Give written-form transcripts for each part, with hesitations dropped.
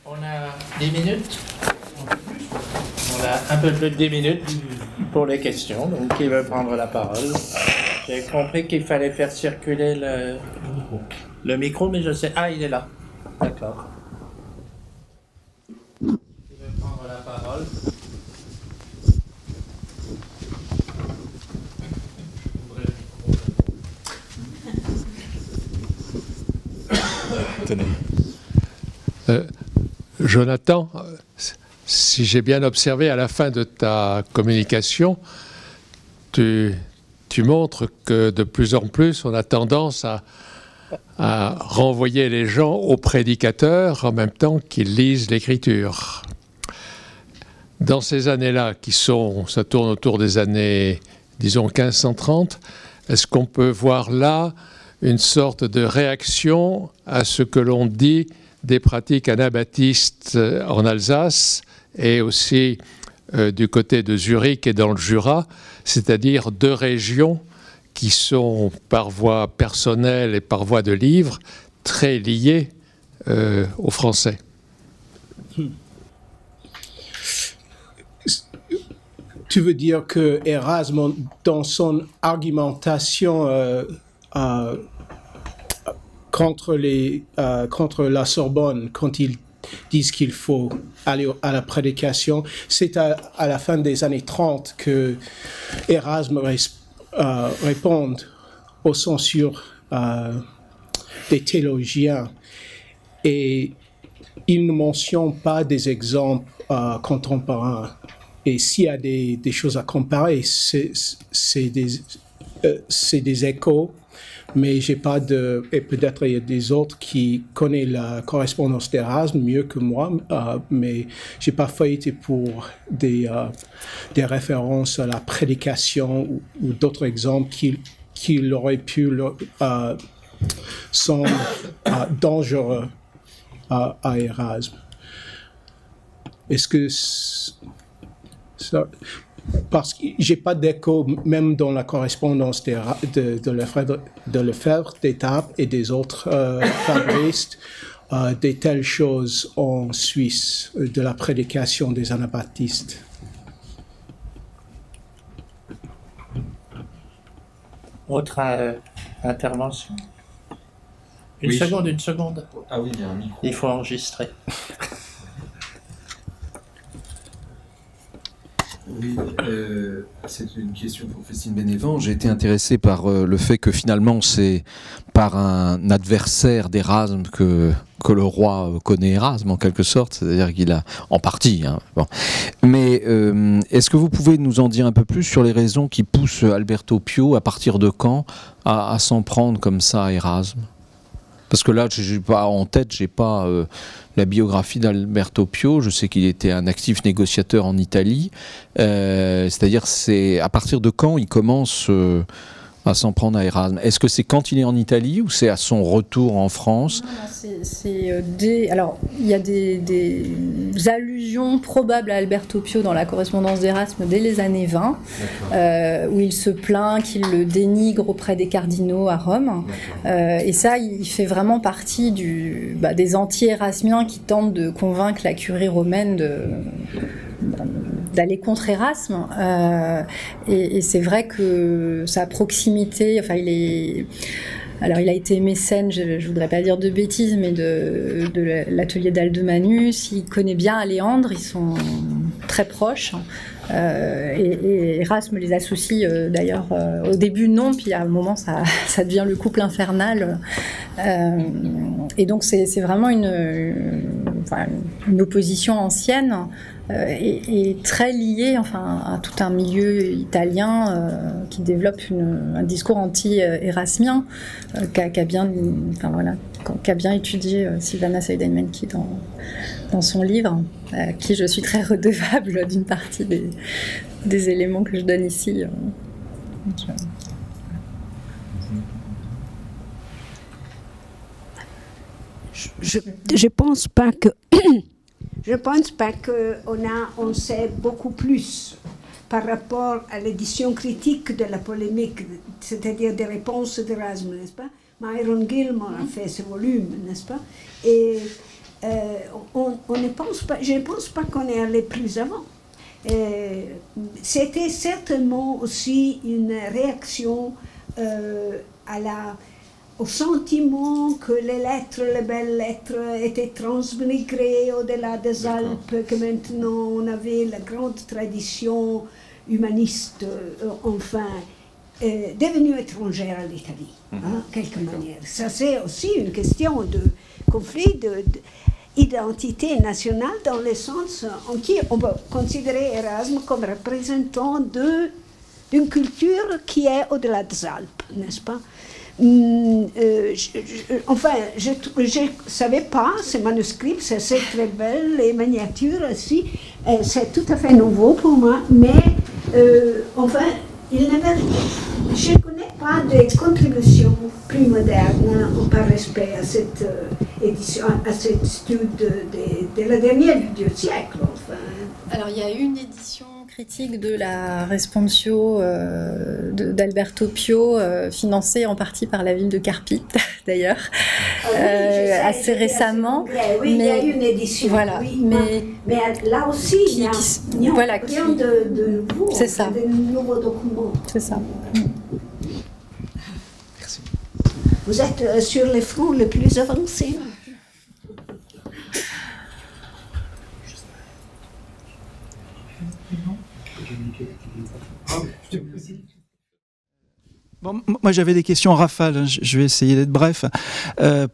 On a 10 minutes. On a un peu plus de 10 minutes pour les questions. Donc, qui veut prendre la parole? J'ai compris qu'il fallait faire circuler le micro, mais je sais... Ah, il est là. D'accord. Qui veut prendre la parole? Tenez. Jonathan, si j'ai bien observé à la fin de ta communication, tu montres que de plus en plus on a tendance à renvoyer les gens aux prédicateurs en même temps qu'ils lisent l'Écriture. Dans ces années-là, ça tourne autour des années, disons, 1530, est-ce qu'on peut voir là une sorte de réaction à ce que l'on dit des pratiques anabaptistes en Alsace et aussi du côté de Zurich et dans le Jura, c'est-à-dire deux régions qui sont par voie personnelle et par voie de livre très liées aux Français. Tu veux dire que Erasme, dans son argumentation contre la Sorbonne, quand ils disent qu'il faut aller à la prédication, c'est à la fin des années 30 que Erasme répond aux censures des théologiens. Et il ne mentionne pas des exemples contemporains. Et s'il y a des choses à comparer, c'est des échos, mais j'ai pas de... Et peut-être il y a des autres qui connaissent la correspondance d'Erasme mieux que moi, mais j'ai pas feuilleté pour des références à la prédication ou d'autres exemples qui auraient pu sont dangereux à Erasme. Est-ce que... Parce que j'ai pas d'écho, même dans la correspondance de Lefebvre, d'Étape et des autres fabristes, de telles choses en Suisse, de la prédication des anabaptistes. Autre intervention? Une seconde. Ah oui, il y a un micro. Il faut enregistrer. Oui, c'est une question pour Christine Bénévent. J'ai été intéressé par le fait que finalement c'est par un adversaire d'Erasme que le roi connaît Erasme en quelque sorte, c'est-à-dire qu'il a en partie. Hein, bon. Mais est-ce que vous pouvez nous en dire un peu plus sur les raisons qui poussent Alberto Pio, à partir de quand, à s'en prendre comme ça à Erasme? Parce que là, j'ai pas en tête, j'ai pas la biographie d'Alberto Pio. Je sais qu'il était un actif négociateur en Italie. C'est-à-dire, c'est à partir de quand il commence à s'en prendre à Erasme? Est-ce que c'est quand il est en Italie ou c'est à son retour en France? Alors, il y a des allusions probables à Alberto Pio dans la correspondance d'Erasme dès les années 20, où il se plaint qu'il le dénigre auprès des cardinaux à Rome. Et ça, il fait vraiment partie des anti-érasmiens qui tentent de convaincre la curie romaine d'aller contre Erasme. Et c'est vrai que sa proximité, enfin alors il a été mécène, je ne voudrais pas dire de bêtises, mais de l'atelier d'Aldemanus, il connaît bien Aléandre, ils sont très proches. Et Erasme les associe d'ailleurs au début non, puis à un moment ça devient le couple infernal. Et donc c'est vraiment une opposition ancienne et très liée à tout un milieu italien qui développe un discours anti-érasmien qu'a bien étudié Silvana Seidenmenki dans son livre, à qui je suis très redevable d'une partie des éléments que je donne ici. Je pense pas que on sait beaucoup plus par rapport à l'édition critique de la polémique, c'est-à-dire des réponses d'Erasme, n'est-ce pas? Myron Gilmore a fait ce volume, n'est-ce pas? Et on ne pense pas, je ne pense pas qu'on est allé plus avant. C'était certainement aussi une réaction au sentiment que les lettres, les belles lettres étaient transmigrées au-delà des Alpes, que maintenant on avait la grande tradition humaniste, devenue étrangère à l'Italie, quelque manière. Ça, c'est aussi une question de conflit d'identité nationale dans le sens en qui on peut considérer Erasme comme représentant d'une culture qui est au-delà des Alpes, n'est-ce pas? Je ne savais pas, ces manuscrits, c'est très belle, les miniatures aussi, c'est tout à fait nouveau pour moi, mais je ne connais pas de contributions plus modernes par respect à cette édition, à cette étude de la dernière du siècle. Alors, il y a eu une édition critique de la Responsio d'Alberto Pio, financée en partie par la ville de Carpi, d'ailleurs, assez récemment. Oui, il y a eu une édition. Voilà, oui, mais là aussi, il y a rien de nouveau, c'est ça. De nouveaux documents. C'est ça. Merci. Vous êtes sur les fronts les plus avancés. Bon, moi j'avais des questions en rafale, hein. Je vais essayer d'être bref,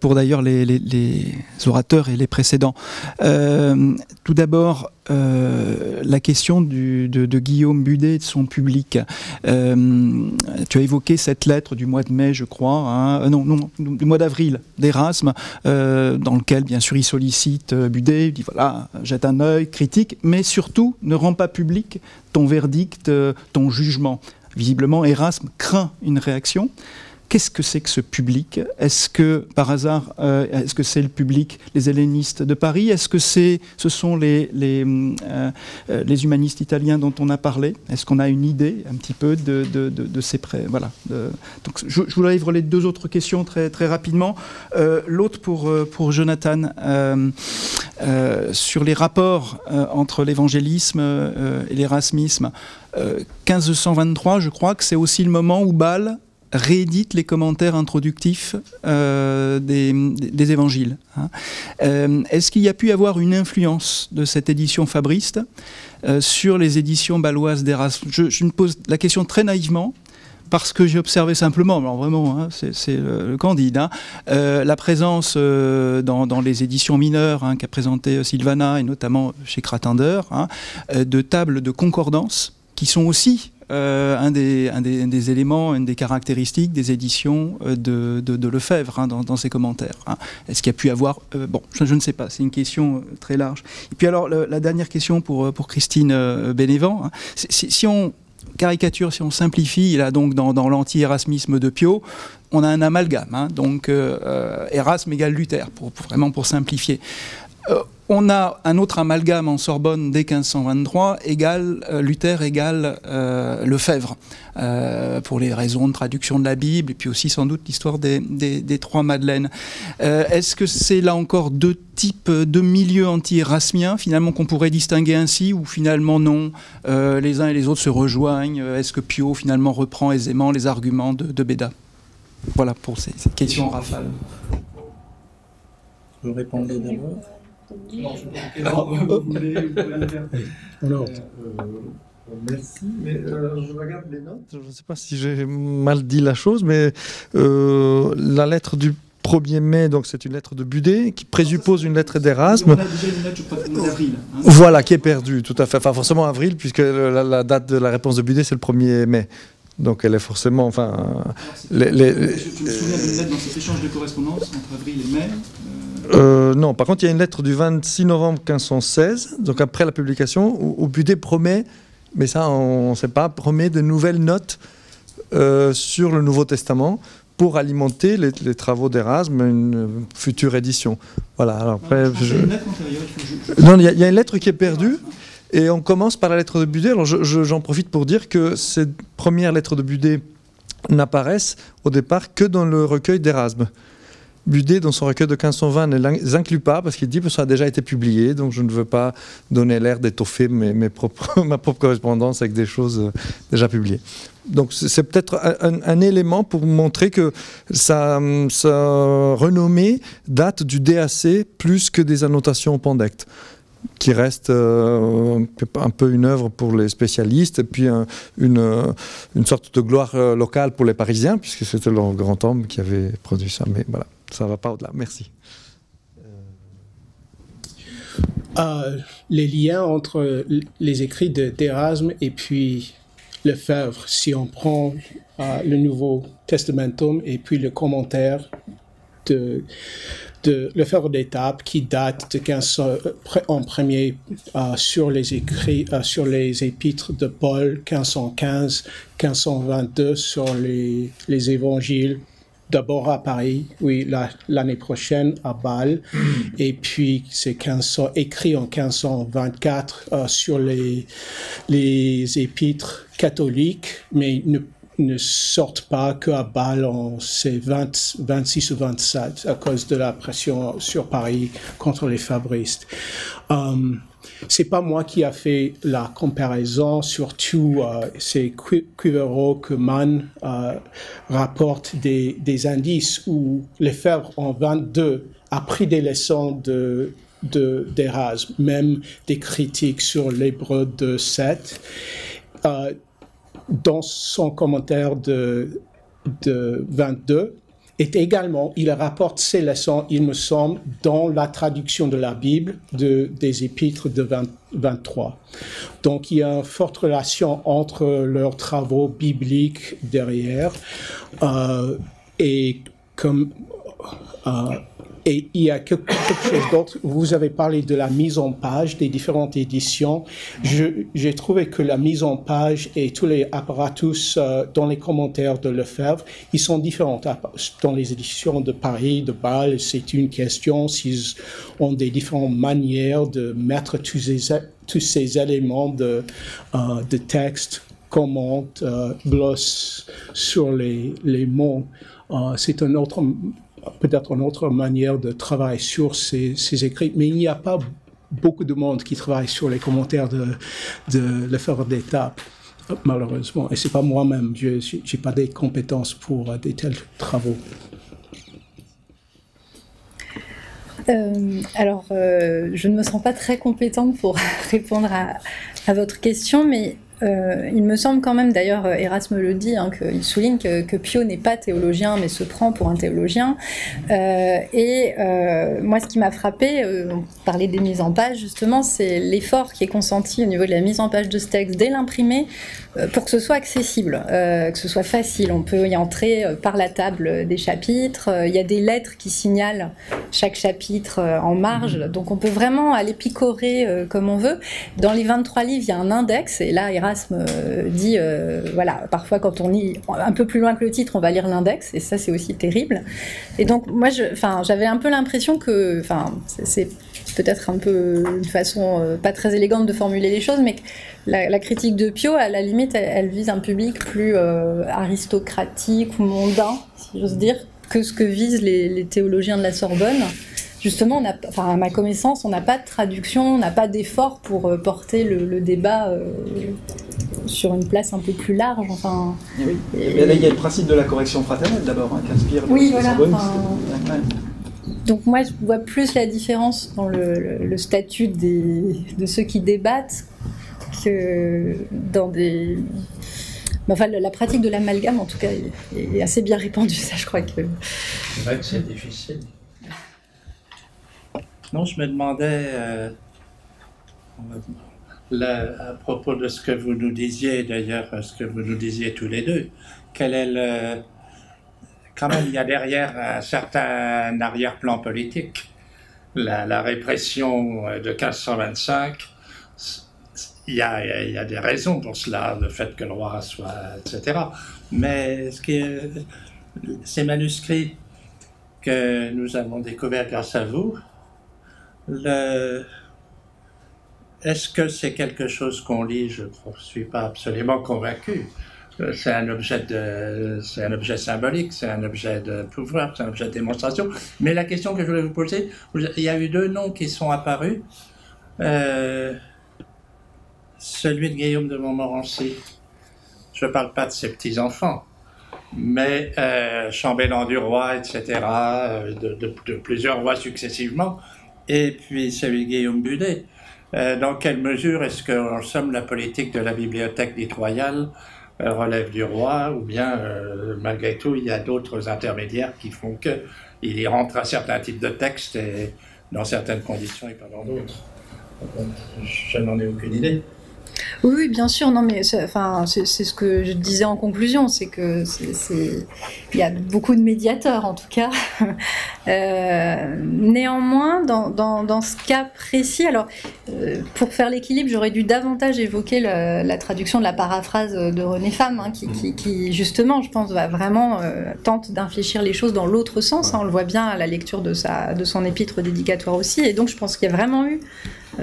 pour d'ailleurs les orateurs et les précédents. Tout d'abord, la question de Guillaume Budet et de son public. Tu as évoqué cette lettre du mois de mai, je crois, hein, du mois d'avril d'Erasme, dans lequel bien sûr il sollicite Budet, il dit voilà, jette un œil, critique, mais surtout ne rend pas public ton verdict, ton jugement. Visiblement, Erasme craint une réaction. Qu'est-ce que c'est que ce public? Est-ce que, par hasard, est-ce que c'est le public, les hellénistes de Paris? Est-ce que ce sont les humanistes italiens dont on a parlé? Est-ce qu'on a une idée un petit peu de ces prêts? Voilà. Donc, je voudrais livrer les deux autres questions très, très rapidement. L'autre pour Jonathan, sur les rapports entre l'évangélisme et l'érasmisme. 1523, je crois que c'est aussi le moment où Bâle réédite les commentaires introductifs des évangiles. Hein. Est-ce qu'il y a pu y avoir une influence de cette édition fabriste sur les éditions bâloises d'Erasme? Je me pose la question très naïvement, parce que j'ai observé simplement, alors vraiment, hein, c'est le Candide, hein, la présence dans les éditions mineures, hein, qu'a présenté Silvana, et notamment chez Kratinder, hein, de tables de concordance, qui sont aussi un des éléments, une des caractéristiques des éditions de Lefebvre, hein, dans ses commentaires. Hein. Est-ce qu'il y a pu avoir... bon, je ne sais pas, c'est une question très large. Et puis alors, la dernière question pour Christine Bénévent. Hein. Si on caricature, si on simplifie, là, donc, dans l'anti-érasmisme de Pio, on a un amalgame. Hein, donc, Erasme égale Luther, vraiment pour simplifier. On a un autre amalgame en Sorbonne dès 1523, Luther égale Lefebvre, pour les raisons de traduction de la Bible, et puis aussi sans doute l'histoire des trois Madeleines. Est-ce que c'est là encore deux milieux anti-érasmiens, finalement, qu'on pourrait distinguer ainsi, ou finalement non, les uns et les autres se rejoignent? Est-ce que Pio finalement reprend aisément les arguments de Beda? Voilà pour ces questions en rafale. Je vais répondre d'abord. Non, vous pouvez le faire. Merci, mais je regarde les notes. Je ne sais pas si j'ai mal dit la chose, mais la lettre du 1er mai, donc c'est une lettre de Budet qui présuppose une lettre d'Erasme. On a déjà une lettre, je crois, d'avril. Hein. Voilà, qui est perdue, tout à fait. Enfin, forcément avril, puisque la date de la réponse de Budet, c'est le 1er mai. Donc elle est forcément... Enfin, je me souviens d'une lettre dans cet échange de correspondance entre avril et mai. Non, par contre, il y a une lettre du 26 novembre 1516, donc après la publication, où Budet promet, mais ça on ne sait pas, promet de nouvelles notes sur le Nouveau Testament pour alimenter les travaux d'Erasme, une future édition. Voilà, alors après... Non, il y a une lettre qui est perdue, et on commence par la lettre de Budet. Alors j'en profite pour dire que ces premières lettres de Budet n'apparaissent au départ que dans le recueil d'Erasme. Budet, dans son recueil de 1520, ne les inclut pas parce qu'il dit que ça a déjà été publié, donc je ne veux pas donner l'air d'étoffer ma propre correspondance avec des choses déjà publiées. Donc c'est peut-être un élément pour montrer que sa renommée date du DAC plus que des annotations au Pandect, qui reste un peu une œuvre pour les spécialistes et puis une sorte de gloire locale pour les Parisiens, puisque c'était leur grand homme qui avait produit ça. Mais voilà, ça ne va pas au-delà. Merci. Les liens entre les écrits d'Erasme et puis Lefebvre, si on prend le Nouveau Testamentum et puis le commentaire de Lefebvre d'Étaples qui date de 1500 en premier sur les écrits, sur les épîtres de Paul, 1515, 1522 sur les évangiles, d'abord à Paris, oui, l'année prochaine à Bâle, et puis c'est écrit en 1524 sur les épîtres catholiques, mais ne sortent pas qu'à Bâle en 26 ou 27 à cause de la pression sur Paris contre les fabristes. C'est pas moi qui a fait la comparaison, surtout c'est Quiverot que Mann rapporte des indices où Lefebvre en 22 a pris des leçons d'Erasme, même des critiques sur l'Hébreu de 7. Dans son commentaire de 22, et également, il rapporte ces leçons, il me semble, dans la traduction de la Bible des épîtres de 23. Donc, il y a une forte relation entre leurs travaux bibliques derrière et il y a quelque chose d'autre. Vous avez parlé de la mise en page des différentes éditions. J'ai trouvé que la mise en page et tous les apparatus dans les commentaires de Lefebvre, ils sont différents. Dans les éditions de Paris, de Bâle, c'est une question s'ils ont des différentes manières de mettre tous ces éléments de texte, commente, glosse sur les mots. C'est peut-être une autre manière de travailler sur ces écrits, mais il n'y a pas beaucoup de monde qui travaille sur les commentaires de Lefebvre d'Étaples, malheureusement. Et c'est pas moi-même, je n'ai pas des compétences pour de tels travaux. Alors, je ne me sens pas très compétente pour répondre à votre question, mais il me semble quand même, d'ailleurs Erasme le dit, qu'il souligne que Pio n'est pas théologien mais se prend pour un théologien. Moi, ce qui m'a frappé, on parlait des mises en page justement, c'est l'effort qui est consenti au niveau de la mise en page de ce texte dès l'imprimé pour que ce soit accessible, que ce soit facile. On peut y entrer par la table des chapitres, il y a des lettres qui signalent chaque chapitre en marge, donc on peut vraiment aller picorer comme on veut. Dans les 23 livres, il y a un index, et là Erasme dit, voilà, parfois quand on lit un peu plus loin que le titre, on va lire l'index, et ça c'est aussi terrible. Et donc moi, j'avais un peu l'impression que, c'est peut-être un peu une façon pas très élégante de formuler les choses, mais que la critique de Pio, à la limite, elle vise un public plus aristocratique ou mondain, si j'ose dire, que ce que visent les théologiens de la Sorbonne. Justement, à ma connaissance, on n'a pas de traduction, on n'a pas d'effort pour porter le débat sur une place un peu plus large. Enfin, oui. Et là, il y a le principe de la correction fraternelle d'abord, qui inspire oui, la voilà, Sorbonne. Donc moi, je vois plus la différence dans le statut de ceux qui débattent que dans des... Enfin, la pratique de l'amalgame, en tout cas, est assez bien répandue, ça, je crois que... C'est vrai que c'est difficile. Non, je me demandais, à propos de ce que vous nous disiez, d'ailleurs, ce que vous nous disiez tous les deux, quel est quand même, il y a derrière un certain arrière-plan politique. La répression de 1525, il y a des raisons pour cela, le fait que le roi soit, etc. Mais ces manuscrits que nous avons découverts grâce à vous, est-ce que c'est quelque chose qu'on lit? Je ne suis pas absolument convaincu. c'est un objet symbolique, c'est un objet de pouvoir, c'est un objet de démonstration. Mais la question que je voulais vous poser, il y a eu 2 noms qui sont apparus. Celui de Guillaume de Montmorency. Je ne parle pas de ses petits-enfants, mais chambellan du roi, etc., de plusieurs rois successivement, et puis celui de Guillaume Budet. Dans quelle mesure est-ce que, en somme, la politique de la bibliothèque dite royale relève du roi, ou bien, malgré tout, il y a d'autres intermédiaires qui font qu'il y rentre à certains types de textes, et dans certaines conditions, et pas dans d'autres. Je n'en ai aucune idée. Oui, bien sûr. Non, mais c'est ce que je disais en conclusion, c'est que il y a beaucoup de médiateurs, en tout cas. Néanmoins, dans ce cas précis, alors pour faire l'équilibre, j'aurais dû davantage évoquer la traduction de la paraphrase de René Fam, hein, qui justement, je pense, va vraiment tente d'infléchir les choses dans l'autre sens. Hein, on le voit bien à la lecture de son épître dédicatoire aussi. Et donc, je pense qu'il y a vraiment eu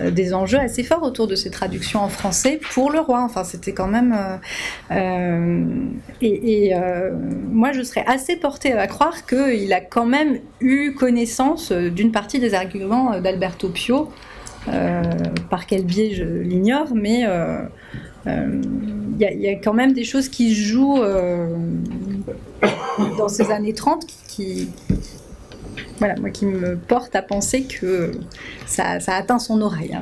des enjeux assez forts autour de ces traductions en français pour le roi. Enfin, c'était quand même... moi, je serais assez portée à croire qu'il a quand même eu connaissance d'une partie des arguments d'Alberto Pio. Par quel biais, je l'ignore, mais il y a quand même des choses qui se jouent dans ces années 30 voilà, moi qui me porte à penser que ça atteint son oreille. Hein.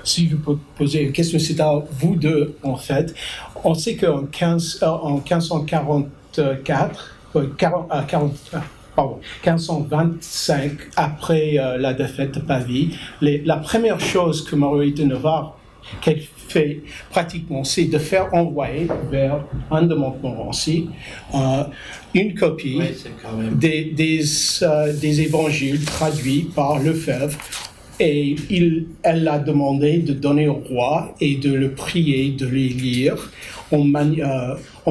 Si je peux poser une question, c'est à vous deux, en fait. On sait qu'en 1525, après la défaite de Pavie, la première chose que Marguerite de Navarre qu'elle fait pratiquement, c'est de faire envoyer vers Anne de Montmorency une copie des évangiles traduits par Lefebvre. Et elle a demandé de donner au roi et de le prier de les lire en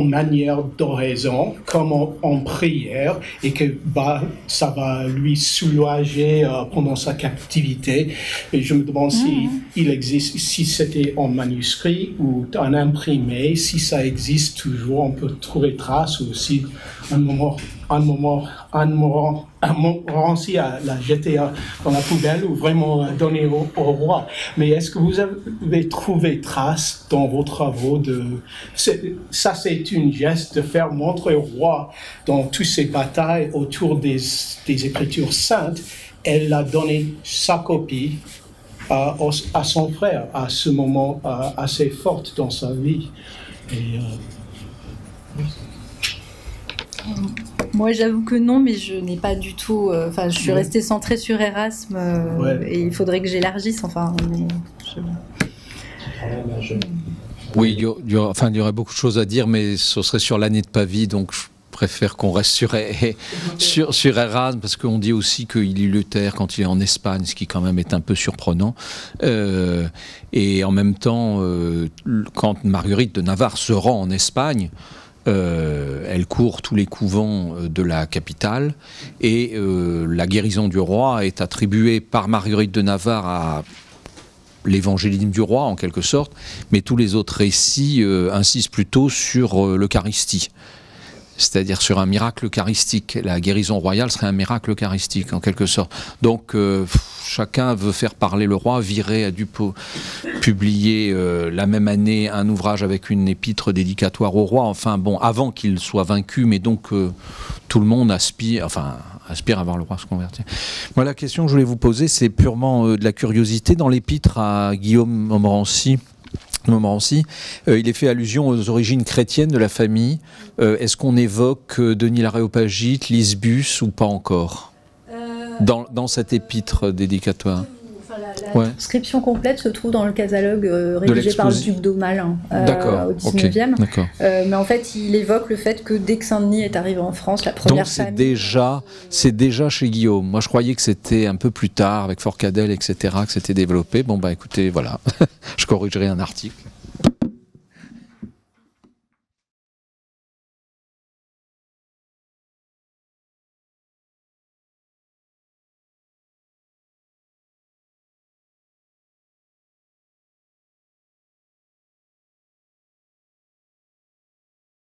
manière d'oraison, comme en prière, et que ça va lui soulager pendant sa captivité. Et je me demande si c'était en manuscrit ou en imprimé, si ça existe toujours, on peut trouver trace, ou si Montmorency l'a jeté dans la poubelle ou vraiment donné au roi. Mais est-ce que vous avez trouvé trace dans vos travaux ça c'est une geste de faire montrer au roi dans toutes ces batailles autour des Écritures saintes, elle a donné sa copie à son frère à ce moment assez fort dans sa vie. Moi, j'avoue que non, mais je n'ai pas du tout... Enfin, je suis restée centrée sur Erasme, et il faudrait que j'élargisse, enfin... Oui, il y aurait beaucoup de choses à dire, mais ce serait sur l'année de Pavie, donc je préfère qu'on reste sur Erasme, parce qu'on dit aussi qu'il lit Luther quand il est en Espagne, ce qui quand même est un peu surprenant. Et en même temps, quand Marguerite de Navarre se rend en Espagne, elle court tous les couvents de la capitale, et la guérison du roi est attribuée par Marguerite de Navarre à l'évangélisme du roi en quelque sorte, mais tous les autres récits insistent plutôt sur l'Eucharistie, c'est-à-dire sur un miracle eucharistique. La guérison royale serait un miracle eucharistique en quelque sorte. Donc chacun veut faire parler le roi. Viret a dû publier la même année un ouvrage avec une épître dédicatoire au roi, enfin bon, avant qu'il soit vaincu, mais donc tout le monde aspire à voir le roi se convertir. Moi, la question que je voulais vous poser, c'est purement de la curiosité. Dans l'épître à Guillaume Montmorency, il est fait allusion aux origines chrétiennes de la famille. Est-ce qu'on évoque Denis l'Aréopagite, Lisbus ou pas encore dans cette épître dédicatoire? La transcription complète se trouve dans le catalogue rédigé par le duc d'Aumale au XIXe. Okay. Mais en fait, il évoque le fait que dès que Saint-Denis est arrivé en France, la première famille... c'est déjà chez Guillaume. Moi, je croyais que c'était un peu plus tard, avec Forcadell, etc., que c'était développé. Bon, bah écoutez, voilà. Je corrigerai un article.